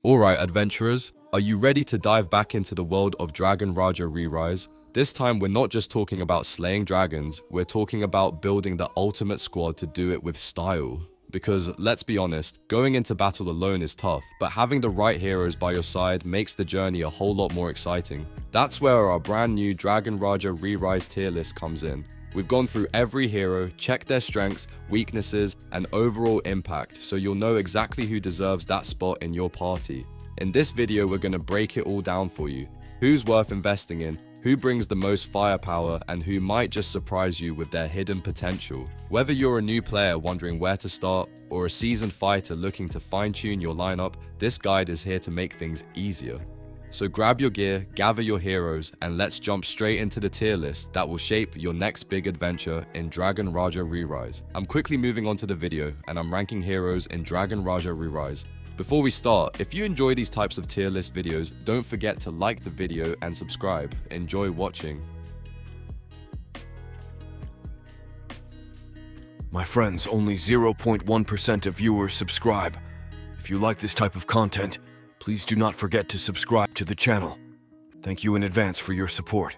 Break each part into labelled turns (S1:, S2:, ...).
S1: Alright adventurers, are you ready to dive back into the world of Dragon Raja ReRise? This time we're not just talking about slaying dragons, we're talking about building the ultimate squad to do it with style. Because let's be honest, going into battle alone is tough, but having the right heroes by your side makes the journey a whole lot more exciting. That's where our brand new Dragon Raja ReRise tier list comes in. We've gone through every hero, checked their strengths, weaknesses, and overall impact, so you'll know exactly who deserves that spot in your party. In this video, we're going to break it all down for you. Who's worth investing in, who brings the most firepower, and who might just surprise you with their hidden potential. Whether you're a new player wondering where to start, or a seasoned fighter looking to fine-tune your lineup, this guide is here to make things easier. So grab your gear, gather your heroes, and let's jump straight into the tier list that will shape your next big adventure in Dragon Raja ReRise. I'm quickly moving on to the video, and I'm ranking heroes in Dragon Raja ReRise. Before we start, if you enjoy these types of tier list videos, don't forget to like the video and subscribe. Enjoy watching.
S2: My friends, only 0.1% of viewers subscribe. If you like this type of content, please do not forget to subscribe to the channel. Thank you in advance for your support.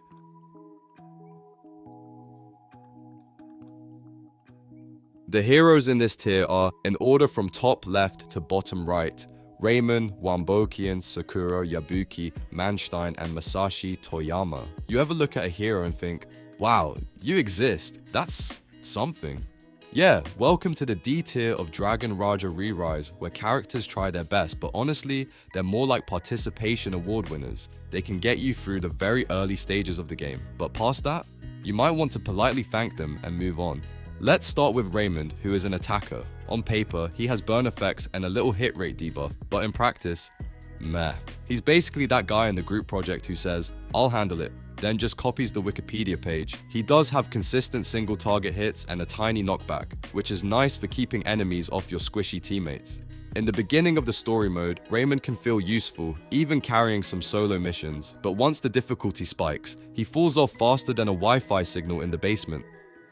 S1: The heroes in this tier are, in order from top left to bottom right, Raymond, Wambokian, Sakura, Yabuki, Manstein, and Masashi Toyama. You ever look at a hero and think, wow, you exist, that's something. Yeah, welcome to the D tier of Dragon Raja ReRise, where characters try their best, but honestly, they're more like participation award winners. They can get you through the very early stages of the game, but past that, you might want to politely thank them and move on. Let's start with Raymond, who is an attacker. On paper, he has burn effects and a little hit rate debuff, but in practice, meh. He's basically that guy in the group project who says, I'll handle it, then just copies the Wikipedia page. He does have consistent single target hits and a tiny knockback, which is nice for keeping enemies off your squishy teammates. In the beginning of the story mode, Raymond can feel useful, even carrying some solo missions, but once the difficulty spikes, he falls off faster than a Wi-Fi signal in the basement.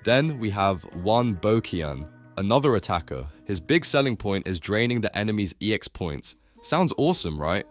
S1: Then we have Wambokian, another attacker. His big selling point is draining the enemy's EX points. Sounds awesome, right?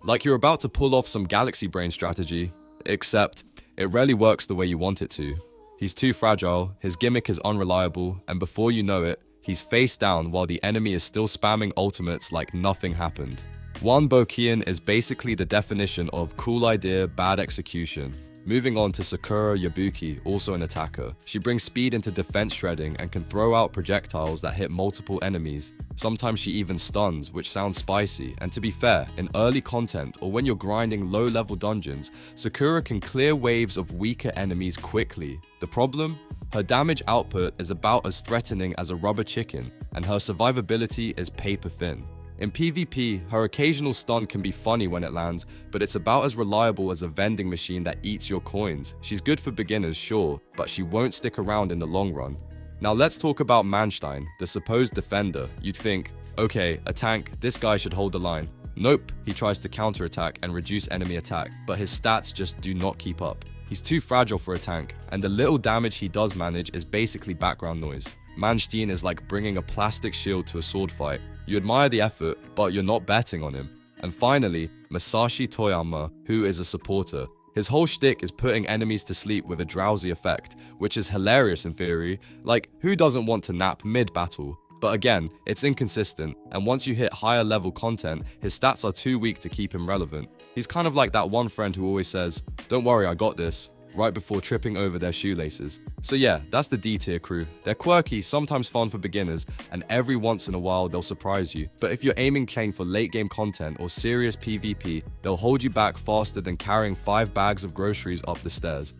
S1: Like you're about to pull off some galaxy brain strategy. Except, it rarely works the way you want it to. He's too fragile, his gimmick is unreliable, and before you know it, he's face down while the enemy is still spamming ultimates like nothing happened. Wambokian is basically the definition of cool idea, bad execution. Moving on to Sakura Yabuki, also an attacker. She brings speed into defense shredding and can throw out projectiles that hit multiple enemies. Sometimes she even stuns, which sounds spicy, and to be fair, in early content or when you're grinding low-level dungeons, Sakura can clear waves of weaker enemies quickly. The problem? Her damage output is about as threatening as a rubber chicken, and her survivability is paper thin. In PvP, her occasional stun can be funny when it lands, but it's about as reliable as a vending machine that eats your coins. She's good for beginners, sure, but she won't stick around in the long run. Now let's talk about Manstein, the supposed defender. You'd think, okay, a tank, this guy should hold the line. Nope, he tries to counterattack and reduce enemy attack, but his stats just do not keep up. He's too fragile for a tank, and the little damage he does manage is basically background noise. Manstein is like bringing a plastic shield to a sword fight. You admire the effort, but you're not betting on him. And finally, Masashi Toyama, who is a supporter. His whole shtick is putting enemies to sleep with a drowsy effect, which is hilarious in theory. Like, who doesn't want to nap mid-battle? But again, it's inconsistent, and once you hit higher level content, his stats are too weak to keep him relevant. He's kind of like that one friend who always says, "Don't worry, I got this," right before tripping over their shoelaces. So yeah, that's the D tier crew. They're quirky, sometimes fun for beginners, and every once in a while they'll surprise you. But if you're aiming plain for late game content or serious PvP, they'll hold you back faster than carrying 5 bags of groceries up the stairs.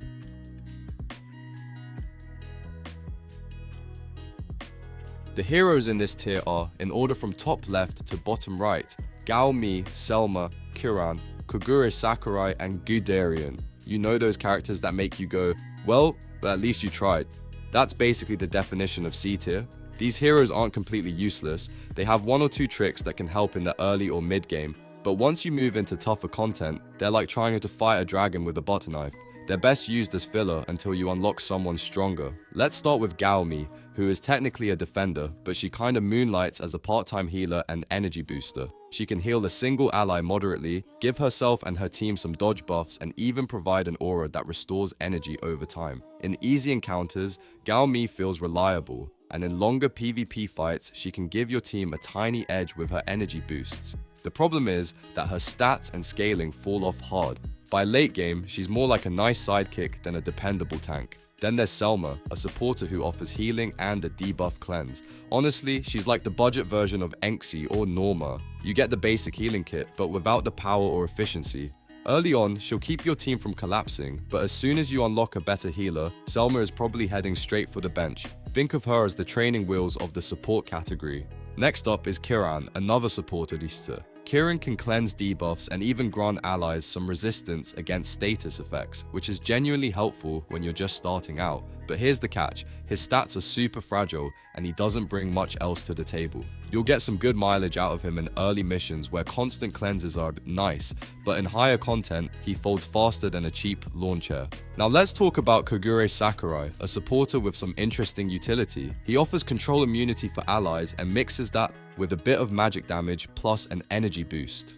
S1: The heroes in this tier are, in order from top left to bottom right, Gaomi, Selma, Kiran, Kogure Sakurai, and Guderian. You know those characters that make you go, well, but at least you tried. That's basically the definition of C tier. These heroes aren't completely useless, they have 1 or 2 tricks that can help in the early or mid game, but once you move into tougher content, they're like trying to fight a dragon with a butter knife. They're best used as filler until you unlock someone stronger. Let's start with Gaomi, who is technically a defender, but she kinda moonlights as a part-time healer and energy booster. She can heal a single ally moderately, give herself and her team some dodge buffs, and even provide an aura that restores energy over time. In easy encounters, Gao Mi feels reliable, and in longer PvP fights, she can give your team a tiny edge with her energy boosts. The problem is that her stats and scaling fall off hard. By late game, she's more like a nice sidekick than a dependable tank. Then there's Selma, a supporter who offers healing and a debuff cleanse. Honestly, she's like the budget version of Enxi or Norma. You get the basic healing kit, but without the power or efficiency. Early on, she'll keep your team from collapsing, but as soon as you unlock a better healer, Selma is probably heading straight for the bench. Think of her as the training wheels of the support category. Next up is Kiran, another supporter lista. Kiran can cleanse debuffs and even grant allies some resistance against status effects, which is genuinely helpful when you're just starting out. But here's the catch, his stats are super fragile and he doesn't bring much else to the table. You'll get some good mileage out of him in early missions where constant cleanses are nice, but in higher content, he folds faster than a cheap launcher. Now let's talk about Kogure Sakurai, a supporter with some interesting utility. He offers control immunity for allies and mixes that with a bit of magic damage plus an energy boost.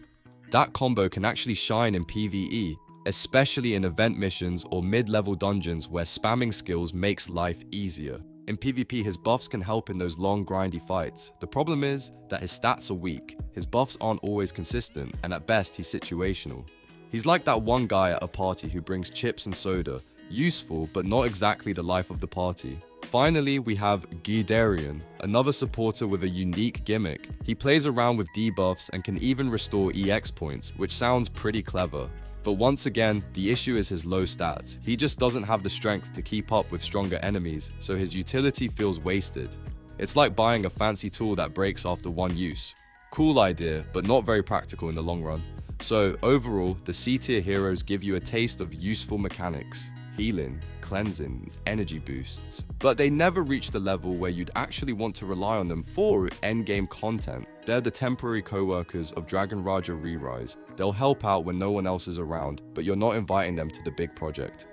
S1: That combo can actually shine in PvE, especially in event missions or mid-level dungeons where spamming skills makes life easier. In PvP, his buffs can help in those long grindy fights. The problem is that his stats are weak, his buffs aren't always consistent, and at best he's situational. He's like that one guy at a party who brings chips and soda, useful but not exactly the life of the party. Finally, we have Guderian, another supporter with a unique gimmick. He plays around with debuffs and can even restore EX points, which sounds pretty clever. But once again, the issue is his low stats. He just doesn't have the strength to keep up with stronger enemies, so his utility feels wasted. It's like buying a fancy tool that breaks after one use. Cool idea, but not very practical in the long run. So overall, the C-tier heroes give you a taste of useful mechanics. Healing, cleansing, energy boosts, but they never reach the level where you'd actually want to rely on them for endgame content. They're the temporary co-workers of Dragon Raja ReRise. They'll help out when no one else is around, but you're not inviting them to the big project.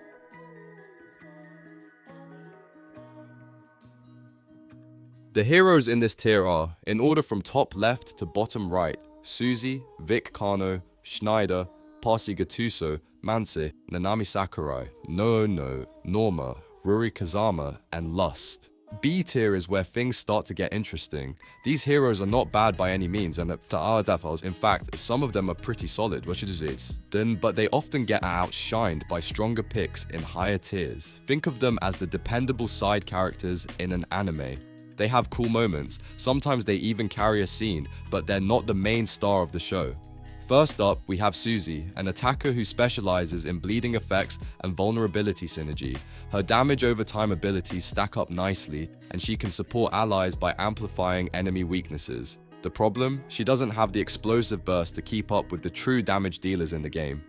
S1: The heroes in this tier are, in order from top left to bottom right, Suzy, Vic Kano, Schneider, Pasi Gattuso, Manse, Nanami Sakurai, No, Norma, Ruri Kazama, and Lust. B tier is where things start to get interesting. These heroes are not bad by any means, and in fact, some of them are pretty solid, but they often get outshined by stronger picks in higher tiers. Think of them as the dependable side characters in an anime. They have cool moments, sometimes they even carry a scene, but they're not the main star of the show. First up, we have Suzy, an attacker who specializes in bleeding effects and vulnerability synergy. Her damage over time abilities stack up nicely, and she can support allies by amplifying enemy weaknesses. The problem? She doesn't have the explosive burst to keep up with the true damage dealers in the game.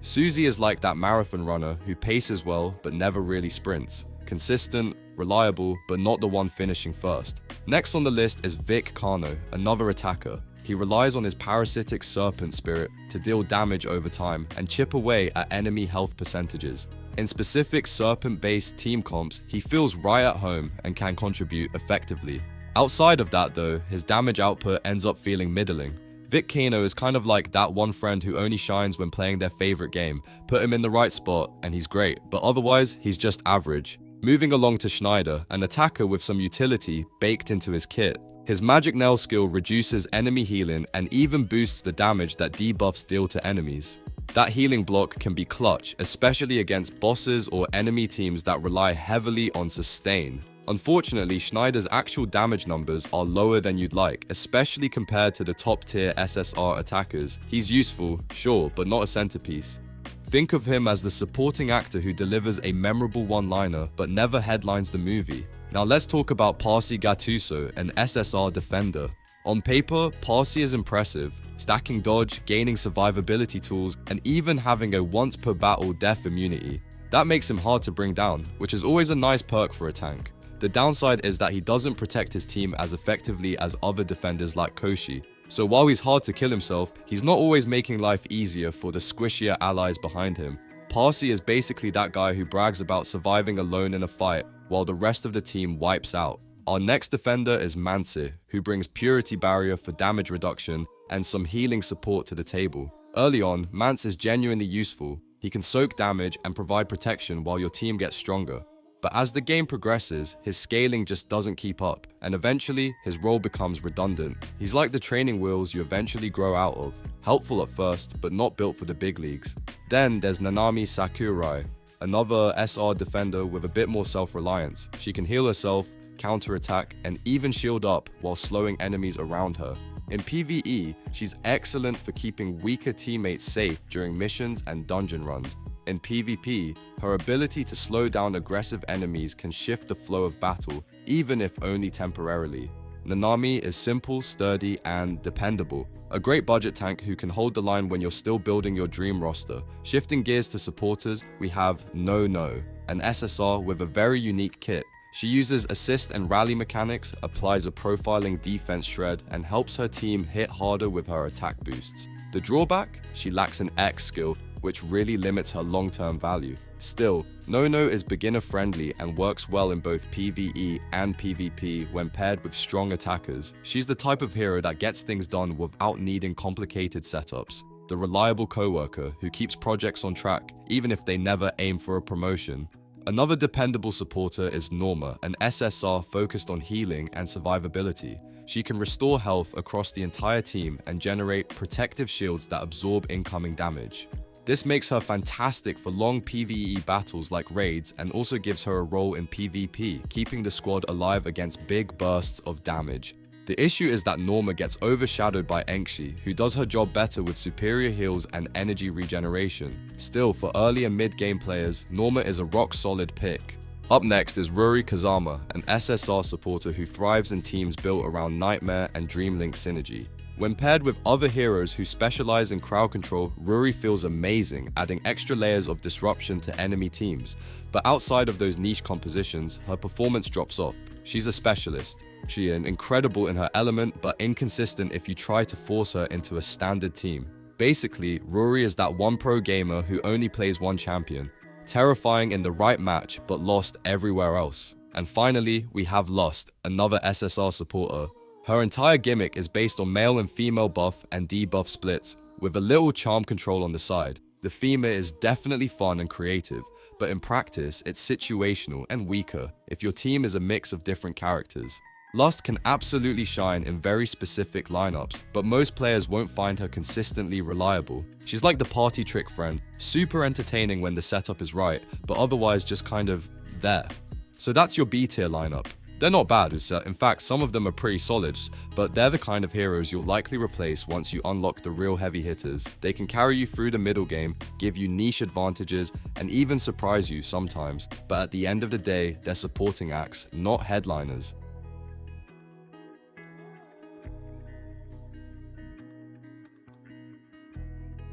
S1: Suzy is like that marathon runner who paces well but never really sprints. Consistent, reliable, but not the one finishing first. Next on the list is Vic Kano, another attacker. He relies on his parasitic serpent spirit to deal damage over time and chip away at enemy health percentages. In specific serpent-based team comps, he feels right at home and can contribute effectively. Outside of that though, his damage output ends up feeling middling. Vic Kano is kind of like that one friend who only shines when playing their favorite game. Put him in the right spot and he's great, but otherwise he's just average. Moving along to Schneider, an attacker with some utility baked into his kit. His magic nail skill reduces enemy healing and even boosts the damage that debuffs deal to enemies. That healing block can be clutch, especially against bosses or enemy teams that rely heavily on sustain. Unfortunately, Schneider's actual damage numbers are lower than you'd like, especially compared to the top tier SSR attackers. He's useful, sure, but not a centerpiece. Think of him as the supporting actor who delivers a memorable one-liner but never headlines the movie. Now let's talk about Pasi Gattuso, an SSR defender. On paper, Pasi is impressive, stacking dodge, gaining survivability tools, and even having a once per battle death immunity. That makes him hard to bring down, which is always a nice perk for a tank. The downside is that he doesn't protect his team as effectively as other defenders like Koshi. So while he's hard to kill himself, he's not always making life easier for the squishier allies behind him. Pasi is basically that guy who brags about surviving alone in a fight, while the rest of the team wipes out. Our next defender is Manse, who brings Purity Barrier for damage reduction and some healing support to the table. Early on, Mance is genuinely useful. He can soak damage and provide protection while your team gets stronger. But as the game progresses, his scaling just doesn't keep up, and eventually, his role becomes redundant. He's like the training wheels you eventually grow out of, helpful at first, but not built for the big leagues. Then there's Nanami Sakurai, another SR defender with a bit more self-reliance. She can heal herself, counterattack, and even shield up while slowing enemies around her. In PvE, she's excellent for keeping weaker teammates safe during missions and dungeon runs. In PvP, her ability to slow down aggressive enemies can shift the flow of battle, even if only temporarily. Nanami is simple, sturdy, and dependable. A great budget tank who can hold the line when you're still building your dream roster. Shifting gears to supporters, we have No, an SSR with a very unique kit. She uses assist and rally mechanics, applies a profiling defense shred, and helps her team hit harder with her attack boosts. The drawback? She lacks an X skill, which really limits her long-term value. Still, No is beginner-friendly and works well in both PvE and PvP when paired with strong attackers. She's the type of hero that gets things done without needing complicated setups. The reliable coworker who keeps projects on track, even if they never aim for a promotion. Another dependable supporter is Norma, an SSR focused on healing and survivability. She can restore health across the entire team and generate protective shields that absorb incoming damage. This makes her fantastic for long PvE battles like raids and also gives her a role in PvP, keeping the squad alive against big bursts of damage. The issue is that Norma gets overshadowed by Enxi, who does her job better with superior heals and energy regeneration. Still, for early and mid-game players, Norma is a rock-solid pick. Up next is Ruri Kazama, an SSR supporter who thrives in teams built around Nightmare and Dreamlink synergy. When paired with other heroes who specialize in crowd control, Ruri feels amazing, adding extra layers of disruption to enemy teams. But outside of those niche compositions, her performance drops off. She's a specialist. She is incredible in her element, but inconsistent if you try to force her into a standard team. Basically, Ruri is that one pro gamer who only plays one champion. Terrifying in the right match, but lost everywhere else. And finally, we have Lost, another SSR supporter. Her entire gimmick is based on male and female buff and debuff splits, with a little charm control on the side. The theme is definitely fun and creative, but in practice, it's situational and weaker if your team is a mix of different characters. Lust can absolutely shine in very specific lineups, but most players won't find her consistently reliable. She's like the party trick friend, super entertaining when the setup is right, but otherwise just kind of there. So that's your B tier lineup. They're not bad, in fact some of them are pretty solid, but they're the kind of heroes you'll likely replace once you unlock the real heavy hitters. They can carry you through the middle game, give you niche advantages, and even surprise you sometimes, but at the end of the day, they're supporting acts, not headliners.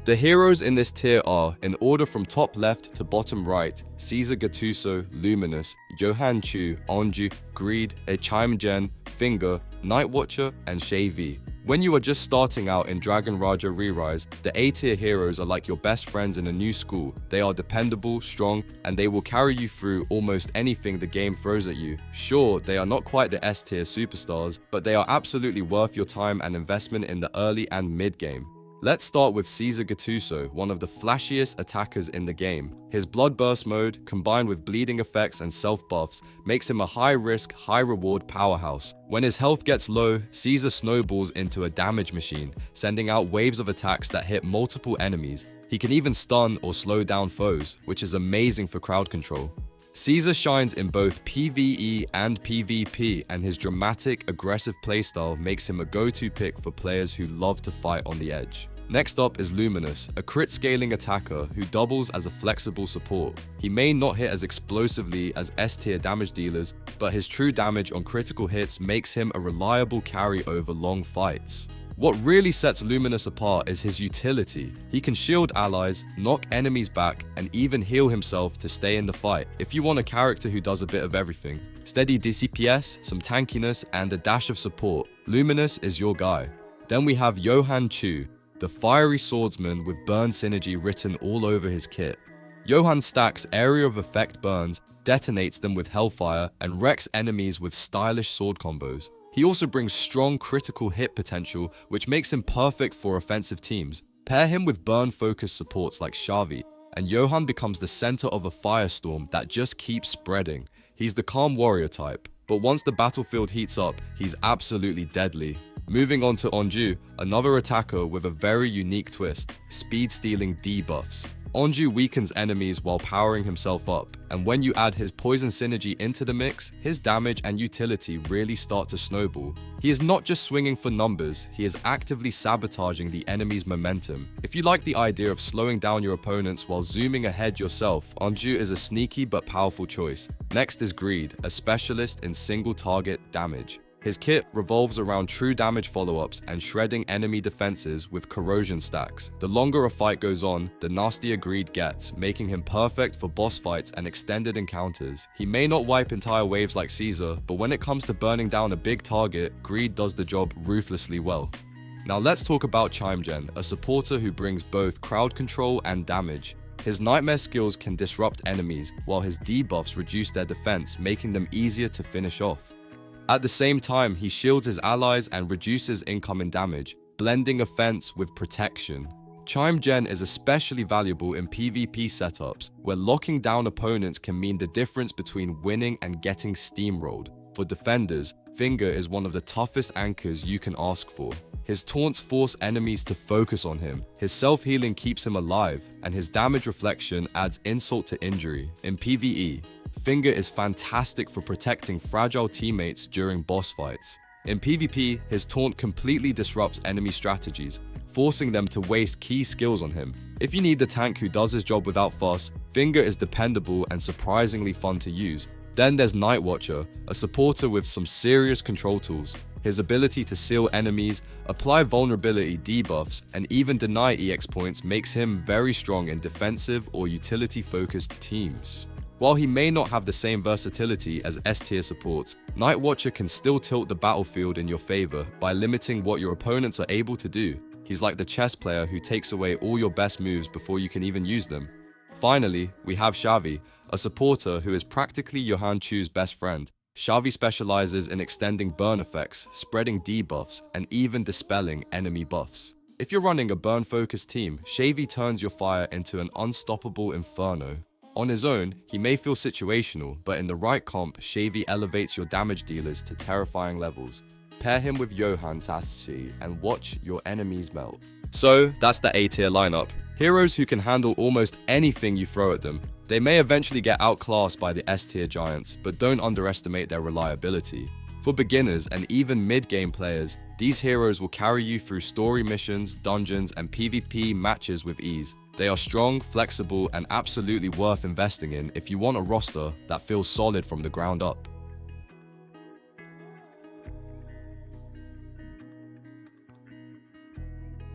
S1: The heroes in this tier are, in order from top left to bottom right, Caesar Gattuso, Luminous, Johan Chu, Onju, Greed, Echimejen, Finger, Nightwatcher, and Shay V. When you are just starting out in Dragon Raja ReRise, the A tier heroes are like your best friends in a new school. They are dependable, strong, and they will carry you through almost anything the game throws at you. Sure, they are not quite the S tier superstars, but they are absolutely worth your time and investment in the early and mid game. Let's start with Caesar Gattuso, one of the flashiest attackers in the game. His Bloodburst mode, combined with bleeding effects and self-buffs, makes him a high-risk, high-reward powerhouse. When his health gets low, Caesar snowballs into a damage machine, sending out waves of attacks that hit multiple enemies. He can even stun or slow down foes, which is amazing for crowd control. Caesar shines in both PvE and PvP, and his dramatic, aggressive playstyle makes him a go-to pick for players who love to fight on the edge. Next up is Luminous, a crit scaling attacker who doubles as a flexible support. He may not hit as explosively as S tier damage dealers, but his true damage on critical hits makes him a reliable carry over long fights. What really sets Luminous apart is his utility. He can shield allies, knock enemies back, and even heal himself to stay in the fight. If you want a character who does a bit of everything, steady DCPS, some tankiness, and a dash of support, Luminous is your guy. Then we have Johan Chu, the fiery swordsman with burn synergy written all over his kit. Johan stacks area of effect burns, detonates them with hellfire, and wrecks enemies with stylish sword combos. He also brings strong critical hit potential, which makes him perfect for offensive teams. Pair him with burn-focused supports like Xavi, and Johan becomes the center of a firestorm that just keeps spreading. He's the calm warrior type, but once the battlefield heats up, he's absolutely deadly. Moving on to Anju, another attacker with a very unique twist, speed-stealing debuffs. Anju weakens enemies while powering himself up, and when you add his poison synergy into the mix, his damage and utility really start to snowball. He is not just swinging for numbers, he is actively sabotaging the enemy's momentum. If you like the idea of slowing down your opponents while zooming ahead yourself, Anju is a sneaky but powerful choice. Next is Greed, a specialist in single target damage. His kit revolves around true damage follow-ups and shredding enemy defenses with corrosion stacks. The longer a fight goes on, the nastier Greed gets, making him perfect for boss fights and extended encounters. He may not wipe entire waves like Caesar, but when it comes to burning down a big target, Greed does the job ruthlessly well. Now let's talk about Chimegen, a supporter who brings both crowd control and damage. His nightmare skills can disrupt enemies, while his debuffs reduce their defense, making them easier to finish off. At the same time, he shields his allies and reduces incoming damage, blending offense with protection. Chimegen is especially valuable in PvP setups, where locking down opponents can mean the difference between winning and getting steamrolled. For defenders, Finger is one of the toughest anchors you can ask for. His taunts force enemies to focus on him, his self-healing keeps him alive, and his damage reflection adds insult to injury. In PvE, Finger is fantastic for protecting fragile teammates during boss fights. In PvP, his taunt completely disrupts enemy strategies, forcing them to waste key skills on him. If you need the tank who does his job without fuss, Finger is dependable and surprisingly fun to use. Then there's Nightwatcher, a supporter with some serious control tools. His ability to seal enemies, apply vulnerability debuffs, and even deny EX points makes him very strong in defensive or utility-focused teams. While he may not have the same versatility as S-tier supports, Nightwatcher can still tilt the battlefield in your favor by limiting what your opponents are able to do. He's like the chess player who takes away all your best moves before you can even use them. Finally, we have Xavi, a supporter who is practically Johan Chu's best friend. Xavi specializes in extending burn effects, spreading debuffs, and even dispelling enemy buffs. If you're running a burn-focused team, Xavi turns your fire into an unstoppable inferno. On his own, he may feel situational, but in the right comp, Xavi elevates your damage dealers to terrifying levels. Pair him with Johan Tassi and watch your enemies melt. So, that's the A-tier lineup. Heroes who can handle almost anything you throw at them. They may eventually get outclassed by the S-tier giants, but don't underestimate their reliability. For beginners and even mid-game players, these heroes will carry you through story missions, dungeons, and PvP matches with ease. They are strong, flexible, and absolutely worth investing in if you want a roster that feels solid from the ground up.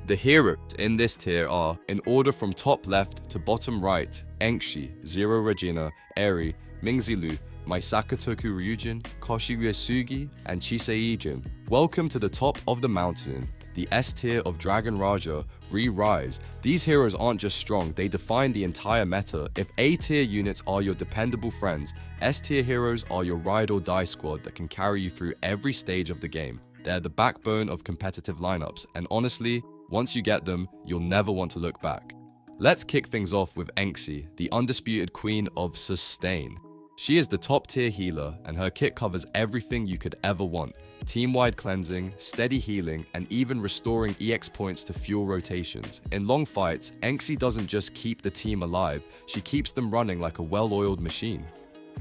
S1: The heroes in this tier are, in order from top left to bottom right, Enshi, Zero Regina, Eri, Mingzilu, Maisaka Toku Ryujin, Koshi Uesugi, and Chiseijin. Welcome to the top of the mountain, the S tier of Dragon Raja ReRise. These heroes aren't just strong, they define the entire meta. If A tier units are your dependable friends, S tier heroes are your ride or die squad that can carry you through every stage of the game. They're the backbone of competitive lineups, and honestly, once you get them, you'll never want to look back. Let's kick things off with Enxi, the undisputed queen of sustain. She is the top tier healer, and her kit covers everything you could ever want. Team-wide cleansing, steady healing, and even restoring EX points to fuel rotations. In long fights, Enxi doesn't just keep the team alive, she keeps them running like a well-oiled machine.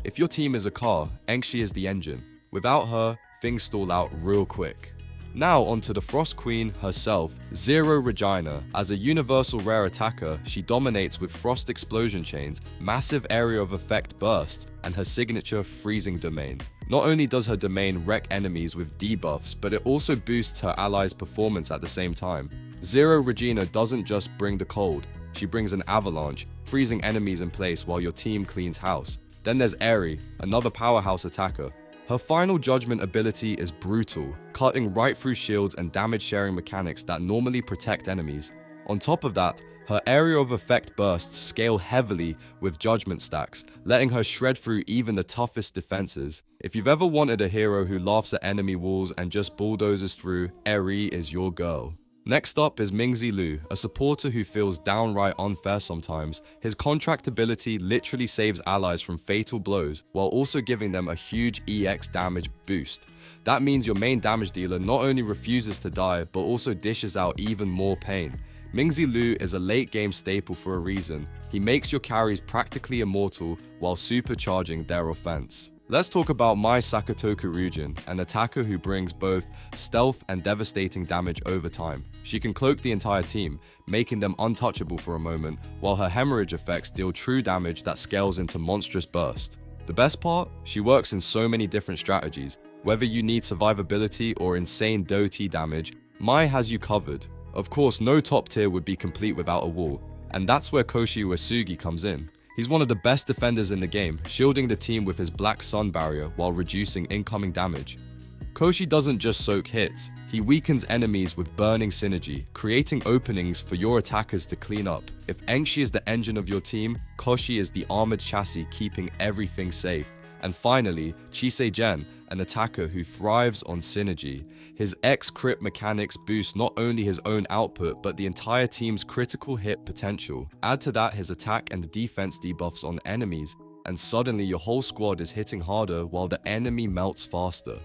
S1: If your team is a car, Enxi is the engine. Without her, things stall out real quick. Now onto the Frost Queen herself, Zero Regina. As a universal rare attacker, she dominates with Frost Explosion Chains, massive area of effect bursts, and her signature Freezing Domain. Not only does her domain wreck enemies with debuffs, but it also boosts her allies' performance at the same time. Zero Regina doesn't just bring the cold, she brings an avalanche, freezing enemies in place while your team cleans house. Then there's Eri, another powerhouse attacker. Her final judgment ability is brutal, cutting right through shields and damage sharing mechanics that normally protect enemies. On top of that, her Her area of effect bursts scale heavily with judgment stacks, letting her shred through even the toughest defenses. If you've ever wanted a hero who laughs at enemy walls and just bulldozes through, Eri is your girl. Next up is Mingzi Lu, a supporter who feels downright unfair sometimes. His contract ability literally saves allies from fatal blows, while also giving them a huge EX damage boost. That means your main damage dealer not only refuses to die, but also dishes out even more pain. Mingzi Lu is a late game staple for a reason. He makes your carries practically immortal while supercharging their offense. Let's talk about Mai Sakatoku Ryujin, an attacker who brings both stealth and devastating damage over time. She can cloak the entire team, making them untouchable for a moment, while her hemorrhage effects deal true damage that scales into monstrous burst. The best part? She works in so many different strategies. Whether you need survivability or insane DOT damage, Mai has you covered. Of course, no top tier would be complete without a wall, and that's where Koshi Uesugi comes in. He's one of the best defenders in the game, shielding the team with his Black Sun barrier while reducing incoming damage. Koshi doesn't just soak hits, he weakens enemies with burning synergy, creating openings for your attackers to clean up. If Enshi is the engine of your team, Koshi is the armored chassis keeping everything safe. And finally, Chisei Gen, an attacker who thrives on synergy. His X-crit mechanics boost not only his own output, but the entire team's critical hit potential. Add to that his attack and defense debuffs on enemies, and suddenly your whole squad is hitting harder while the enemy melts faster.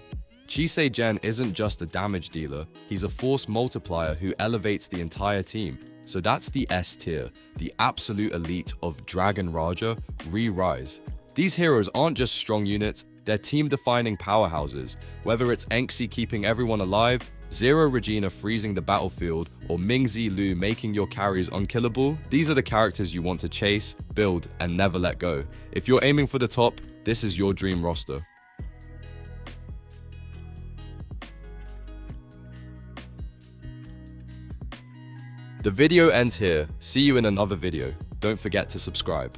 S1: Chisei Gen isn't just a damage dealer, he's a force multiplier who elevates the entire team. So that's the S tier, the absolute elite of Dragon Raja ReRise. These heroes aren't just strong units, they're team-defining powerhouses. Whether it's Enxi keeping everyone alive, Zero Regina freezing the battlefield, or Mingzi Lu making your carries unkillable, these are the characters you want to chase, build, and never let go. If you're aiming for the top, this is your dream roster. The video ends here. See you in another video. Don't forget to subscribe.